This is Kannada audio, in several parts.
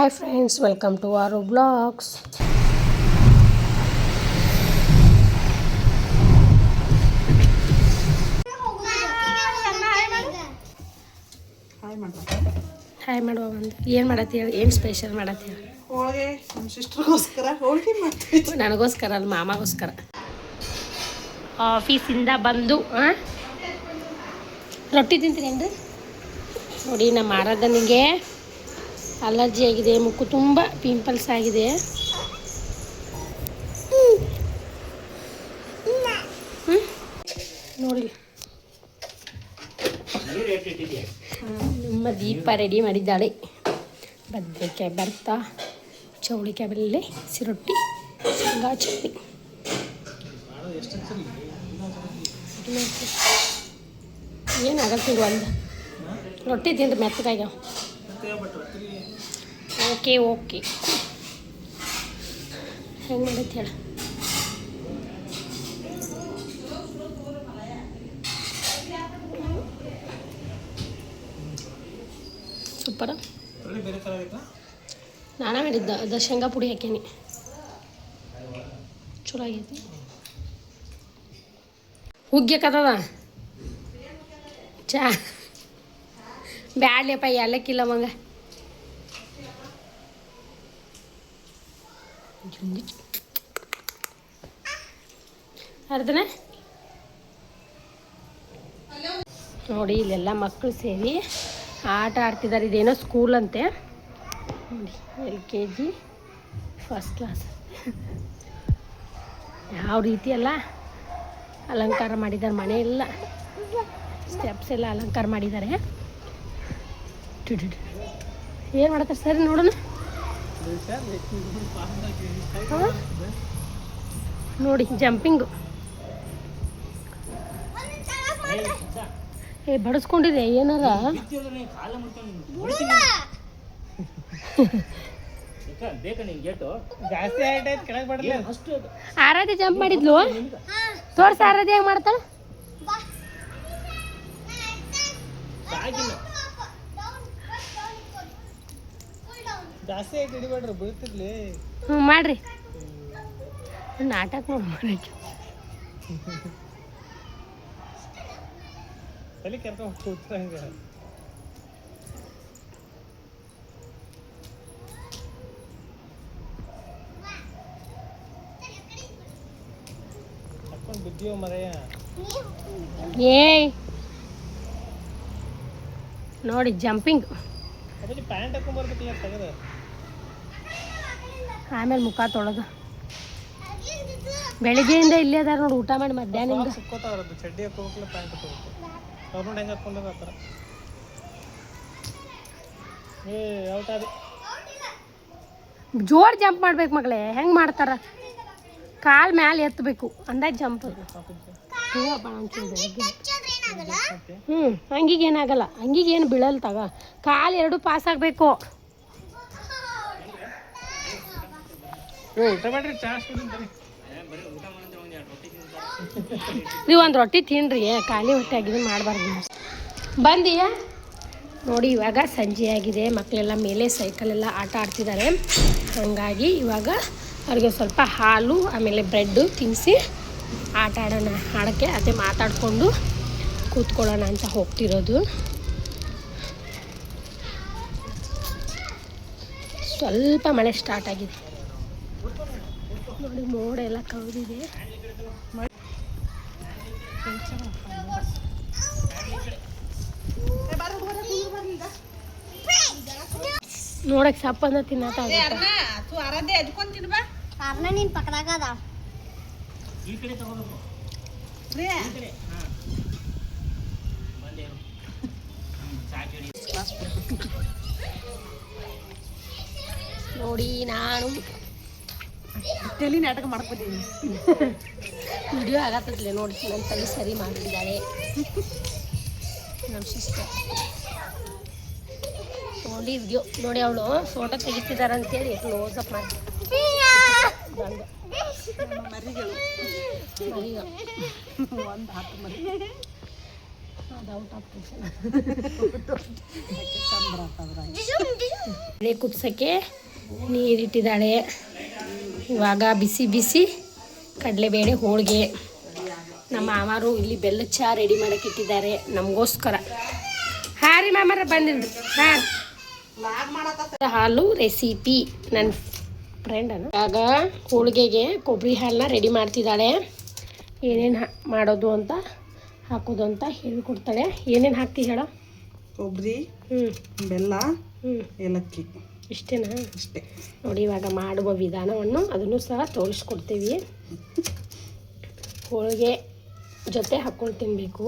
Hi friends, welcome to our vlogs. Hi ಮಾಡುವ ಬಂದು ಏನು ಮಾಡತ್ತಿ ಹೇಳಿ, ಏನು ಸ್ಪೆಷಲ್ ಮಾಡತ್ತಿ ಹೇಳಿ? ಹೋಳಿಗೆ ನಮ್ಮ ಸಿಸ್ಟರ್ಗೋಸ್ಕರ ಹೋಳಿಗೆ ಮಾಡ್ತೀವಿ. ನನಗೋಸ್ಕರ ಅಲ್ಲ, ಮಾಮಾಗೋಸ್ಕರ. ಆಫೀಸಿಂದ ಬಂದು ರೊಟ್ಟಿ ತಿಂತೀರೇನ್ರಿ? ನೋಡಿ, ನಮ್ಮ ಆರಾಧನೆಗೆ ಅಲರ್ಜಿ ಆಗಿದೆ, ಮುಕ್ಕು ತುಂಬ ಪಿಂಪಲ್ಸ್ ಆಗಿದೆ. ನೋಡಿ, ನಮ್ಮ ದೀಪ ರೆಡಿ ಮಾಡಿದ್ದಾಳೆ. ಬದನೆಕಾಯಿ ಭರ್ತಾ, ಚೌಳಿಕಾಯಿ ಬೆಳ್ಳುಳ್ಳಿ, ಸಿರೊಟ್ಟಿ, ಶೇಂಗಾ ಚಟ್ನಿ. ಏನಾಗತ್ತಿಲ್ಲ, ಒಂದು ರೊಟ್ಟಿ ತಿಂದ್ರೆ ಮೆತ್ತಗಾಗ್ಯಾವ. ಓಕೆ ಹೆಂಗೆ ಮಾಡೈತೆ ಹೇಳ? ಸೂಪರ. ನಾನೇ ಮಾಡಿದ್ದ, ಅದು ಶೇಂಗಾ ಪುಡಿ ಹಾಕೀನಿ, ಚಲೋ ಆಗೈತಿ. ಹುಗ್ಗಕ್ಕದ ಚಾ ಬ್ಯಾಡ್ಲೆಪ್ಪ, ಎಲ್ಲಕ್ಕಿಲ್ಲ ಮಂಗ. ಅರ್ಧನ ನೋಡಿ, ಇಲ್ಲೆಲ್ಲ ಮಕ್ಕಳು ಸೇರಿ ಆಟ ಆಡ್ತಿದ್ದಾರೆ. ಇದೇನೋ ಸ್ಕೂಲ್ ಅಂತೆ ನೋಡಿ, LKG ಫಸ್ಟ್ ಕ್ಲಾಸ್. ಯಾವ ರೀತಿ ಎಲ್ಲ ಅಲಂಕಾರ ಮಾಡಿದ್ದಾರೆ, ಮನೆ ಎಲ್ಲ ಸ್ಟೆಪ್ಸ್ ಎಲ್ಲ ಅಲಂಕಾರ ಮಾಡಿದ್ದಾರೆ. ಏನು ಮಾಡ್ತಾರೆ ಸರಿ ನೋಡೋಣ. ನೋಡಿ, ಜಂಪಿಂಗು ಬಡಿಸ್ಕೊಂಡಿದೆ ಏನಾರ. ಆರಾಧ್ಯ ಜಂಪ್ ಮಾಡಿದ್ಲು, ತೋರ್ಸ ಆರಾಧ್ಯ ಹೆಂಗ್ ಮಾಡ್ತಾಳ. ಮಾಡ್ರಿ ನಾಟಕ ನೋಡಿ. ಏಯ್ ನೋಡಿ, ಜಂಪಿಂಗ್. ಆಮೇಲೆ ಮುಖ ತೊಳೆದು ಬೆಳಿಗ್ಗೆಯಿಂದ ಇಲ್ಲೇ ಅದಾರ ನೋಡಿ, ಊಟ ಮಾಡಿ ಮಧ್ಯಾಹ್ನದಿಂದ. ಜೋರ್ ಜಂಪ್ ಮಾಡ್ಬೇಕು ಮಗಳೇ, ಹೆಂಗೆ ಮಾಡ್ತಾರ? ಕಾಲು ಮ್ಯಾಲೆ ಎತ್ತಬೇಕು ಅಂದಾಜ್ ಜಂಪ್. ಹಂಗಿಗೆ ಏನಾಗಲ್ಲ, ಹಂಗಿಗೆ ಏನು ಬೀಳಲ್ಲ ತಗ. ಕಾಲು ಎರಡು ಪಾಸ್ ಆಗಬೇಕು. ನೀವು ಒಂದು ರೊಟ್ಟಿ ತಿನ್ರಿ, ಖಾಲಿ ಹೊಟ್ಟೆ ಆಗಿದೆ, ಮಾಡಬಾರ್ದು. ಬಂದೀಯ ನೋಡಿ, ಇವಾಗ ಸಂಜೆ ಆಗಿದೆ, ಮಕ್ಕಳೆಲ್ಲ ಮೇಲೆ ಸೈಕಲೆಲ್ಲ ಆಟ ಆಡ್ತಿದ್ದಾರೆ. ಹಾಗಾಗಿ ಇವಾಗ ಅವ್ರಿಗೆ ಸ್ವಲ್ಪ ಹಾಲು ಆಮೇಲೆ ಬ್ರೆಡ್ಡು ತಿನ್ನಿಸಿ ಆಟ ಆಡೋಕ್ಕೆ ಅದೇ ಮಾತಾಡಿಕೊಂಡು ಕೂತ್ಕೊಳ್ಳೋಣ ಅಂತ ಹೋಗ್ತಿರೋದು. ಸ್ವಲ್ಪ ಮಳೆ ಸ್ಟಾರ್ಟ್ ಆಗಿದೆ ನೋಡಿ, ಮೋಡ ಎಲ್ಲ ಕವಿದಿದೆ. ನೋಡಕ್ಕೆ ಸಪ್ಪ ಅಂದ್ರೆ ತಿನ್ನತ್ತ. ನೋಡಿ, ನಾನು ತಲೆ ನಾಟಕ ಮಾಡ್ಕೊತೀನಿ. ವಿಡಿಯೋ ಆಗತ್ತದ್ಲೆ ನೋಡಿ, ನನ್ನ ತಲೆ ಸರಿ ಮಾಡಿದ್ದಾಳೆ ನಮ್ಮ ಸಿಸ್ಟರ್. ನೋಡಿ ವಿಡಿಯೋ ನೋಡಿ, ಅವಳು ಫೋಟೋ ತೆಗಿತಿದ್ದಾರೆ ಅಂತೇಳಿ ಕ್ಲೋಸಪ್ ಮಾಡಿ ಮರಿಗಳು ಒಂದು 10 ಮರಿ ಅದು ಔಟ್ ಆಫ್ ಚಂದ್ರ ಬೇಳೆ ಕುದಿಸೋಕ್ಕೆ ನೀರಿಟ್ಟಿದ್ದಾಳೆ. ಇವಾಗ ಬಿಸಿ ಬಿಸಿ ಕಡಲೆಬೇಳೆ ಹೋಳಿಗೆ. ನಮ್ಮ ಮಾಮಾರು ಇಲ್ಲಿ ಬೆಲ್ಲದ ಚಹಾ ರೆಡಿ ಮಾಡೋಕೆ ಇಟ್ಟಿದ್ದಾರೆ ನಮಗೋಸ್ಕರ. ಹಾಂ ರೀ ಮಾಮಾರ ಬಂದಿದ್ದು. ಹಾಂ, ಹಾಲು ರೆಸಿಪಿ ನನ್ನ ಫ್ರೆಂಡನ್ನು. ಇವಾಗ ಹೋಳಿಗೆಗೆ ಕೊಬ್ಬರಿ ಹಾಲನ್ನ ರೆಡಿ ಮಾಡ್ತಿದ್ದಾಳೆ. ಏನೇನು ಮಾಡೋದು ಅಂತ ಹಾಕೋದು ಅಂತ ಹೇಳಿಕೊಡ್ತಾಳೆ. ಏನೇನು ಹಾಕ್ತಿ ಹೇಳೋ? ಕೊಬ್ಬರಿ, ಬೆಲ್ಲ, ಏಲಕ್ಕಿ. ಇಷ್ಟೇನಾ? ಅಷ್ಟೇ. ನೋಡಿ, ಇವಾಗ ಮಾಡುವ ವಿಧಾನವನ್ನು ಅದನ್ನು ಸಹ ತೋರಿಸ್ಕೊಡ್ತೀವಿ. ಹೋಳಿಗೆ ಜೊತೆ ಹಾಕ್ಕೊಂಡು ತಿನ್ನಬೇಕು.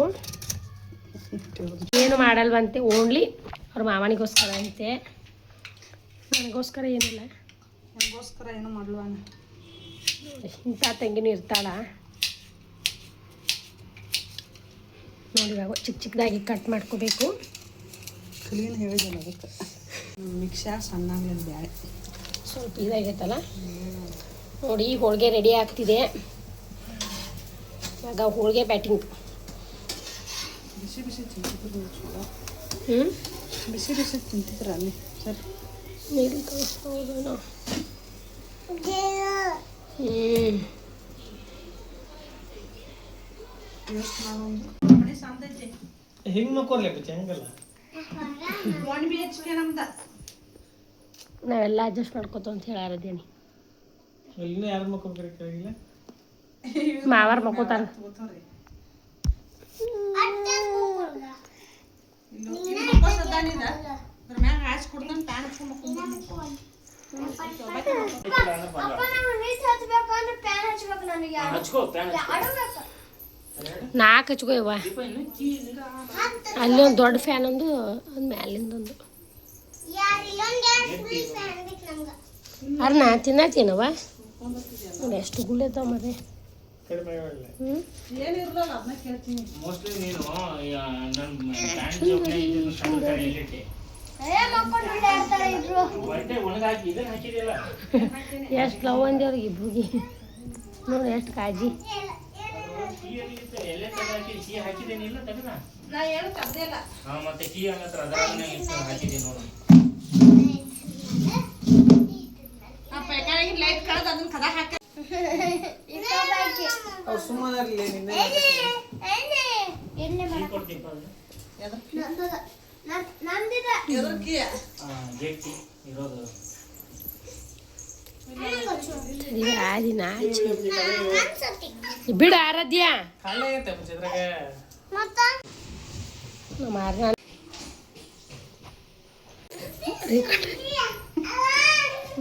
ಏನು ಮಾಡಲ್ವಂತೆ, ಓನ್ಲಿ ಅವ್ರ ಮಾಮನಿಗೋಸ್ಕರ ಅಂತೆ. ನನಗೋಸ್ಕರ ಏನಿಲ್ಲ. ನನಗೋಸ್ಕರ ಏನು ಮಾಡಲ್ವ? ಇಂಥ ತಂಗಿನೂ ಇರ್ತಾಳ ನೋಡಿ. ಇವಾಗ ಚಿಕ್ಕ ಚಿಕ್ಕದಾಗಿ ಕಟ್ ಮಾಡ್ಕೋಬೇಕು. ಕ್ಲೀನ್ ಹೇಳಿದಲ್ಲ ಅದಕ್ಕೆ ಮಿಕ್ಸರ್ ಸಣ್ಣಾಗ್ಲಿಲ್ಲ ಬ್ಯಾಳೆ ಸ್ವಲ್ಪ ಇದಾಗೈತಲ್ಲ. ನೋಡಿ, ಹೋಳಿಗೆ ರೆಡಿ ಆಗ್ತಿದೆ. ಇವಾಗ ಹೋಳಿಗೆ ಬ್ಯಾಟಿಂಗ್. ಬಿಸಿ ಬಿಸಿ ತಿಂತಿದ್ರು. ಬಿಸಿ ಬಿಸಿ ತಿಂತಿದ್ರ ಅಲ್ಲಿ ಸರ್. ನೀರು ತೋರಿಸ್ಬೋದು. ನಾವೆಲ್ಲ ಅಡ್ಜಸ್ಟ್ ಮಾಡ್ಕೋತ ಅಂತ ಹೇಳಾರದೇನಿ. ಮಾವಾರ ಮಕ್ಕೋತಾರ. ನಾಲ್ಕು ಹಚ್ಕೋ ಇವ. ಅಲ್ಲಿ ಒಂದು ದೊಡ್ಡ ಫ್ಯಾನ್ ಒಂದು ಮ್ಯಾಲಿಂದೊಂದು. ಅರ್ನ ತಿನ್ನತ್ತೀನವ. ಎಷ್ಟು ಗುಳ್ಳೆತಾವ ಮರೆ. ಎಷ್ಟು ಲವ್ ಅಂದಿ ಅವ್ರಿಗೆ ಇಬ್ರಿಗೆ. ನೋಡಿ ಎಷ್ಟು ಕಾಳಜಿ. ಬಿಡ ಆರಾಧ್ಯ.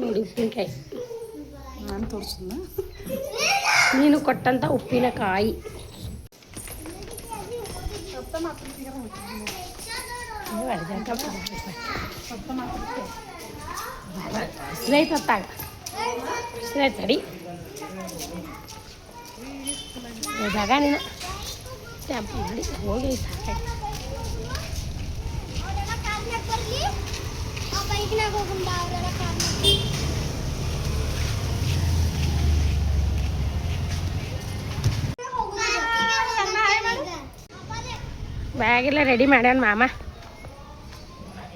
ನೋಡಿ ಉಪ್ಪಿನಕಾಯಿ ನಾನು ತೋರಿಸಿದ್ನ. ನೀನು ಕೊಟ್ಟಂತ ಉಪ್ಪಿನಕಾಯಿ. ಸ್ನೇಹಿತಾಗ ಸ್ನೇಹಿತಡಿ ಜಾಗ ನೀನು ಟ್ಯಾಂಪು ಮಾಡಿ ಹೋಗಿ ಸಾಕಾಯ್ತು. ಬ್ಯಾಗೆಲ್ಲ ರೆಡಿ ಮಾಡ್ಯಾನ ಮಾಮ.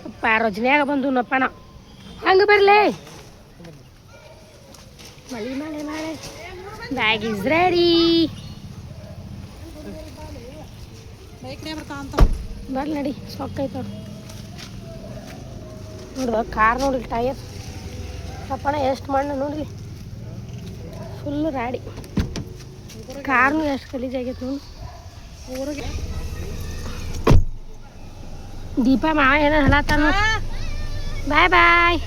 ಅಪ್ಪ ರಜನ್ಯಾಗ ಬಂದು ನಪ್ಪ ನಾವು ಹಂಗೆ ಬರಲೇ. ಮಳೆ ಮಳೆ ಮಳೆ. Bag is ready. ಬರ್ಲಿ ನಡಿ, ಸೊಕ್ಕೈತ ನೋಡುವ. ಕಾರ್ ನೋಡಿ ಟೈರ್ ಅಪ್ಪಣ ಎಷ್ಟು ಮಣ್ಣು ನೋಡ್ರಿ. ಫುಲ್ಲು ರಾಡಿ. ಕಾರ್ನು ಎಷ್ಟು ಗಲೀಜಾಗೈತೆ ನೋಡಿ. ಊರಿಗೆ ದೀಪಾ ಮಾವ ಏನೋ ಹೇಳತ್ತಾನ. ಬಾಯ್ ಬಾಯ್.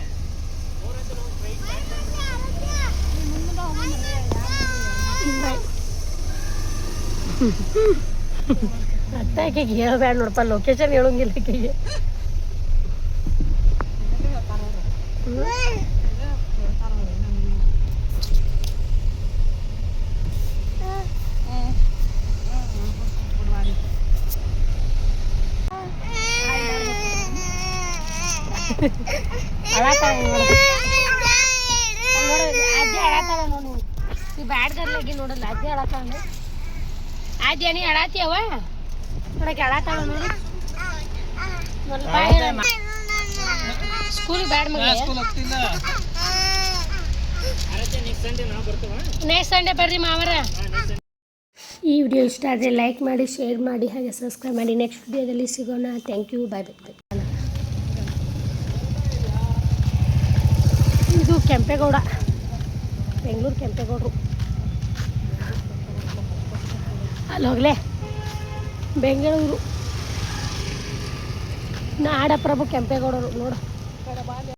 ಅತ್ತ ಆಕೆಗೆ ಹೇಳ್ಬೇಡ ನೋಡಪ್ಪ. ಲೊಕೇಶನ್ ಹೇಳಂಗಿಲ್ಲ ಆಕೆಗೆ. ಅಜ್ಜಿ ಅಳತಾಳ ನೋಡಿ. ಈ ಬ್ಯಾಡ್ಗರ್ಲಾಗಿ ನೋಡಲ್ಲ ಅಜ್ಜಿ ಅಳತಾಳ. ಅಜ್ಜಿ ನೀ ಅಳಾತಿಯವ ನೋಡಕ್ಕೆ ಅಳತಾಳ ನೋಡಿ. ಸ್ಕೂಲ್ ಬ್ಯಾಡ್ ಮಗ ನೆಕ್ಸ್ಟ್ ಸಂಡೇ ಬರ್ರಿ ಮಾವರ. ಈ ವಿಡಿಯೋ ಇಷ್ಟ ಆದರೆ ಲೈಕ್ ಮಾಡಿ, ಶೇರ್ ಮಾಡಿ, ಹಾಗೆ ಸಬ್ಸ್ಕ್ರೈಬ್ ಮಾಡಿ. ನೆಕ್ಸ್ಟ್ ವಿಡಿಯೋದಲ್ಲಿ ಸಿಗೋಣ. ಥ್ಯಾಂಕ್ ಯು, ಬಾಯ್ ಬಾಯ್. ಇದು ಕೆಂಪೇಗೌಡ, ಬೆಂಗಳೂರು ಕೆಂಪೇಗೌಡರು. ಅಲ್ಲಿ ಹೋಗ್ಲೇ ಬೆಂಗಳೂರು ನಾಡಪ್ರಭು ಕೆಂಪೇಗೌಡರು ನೋಡು.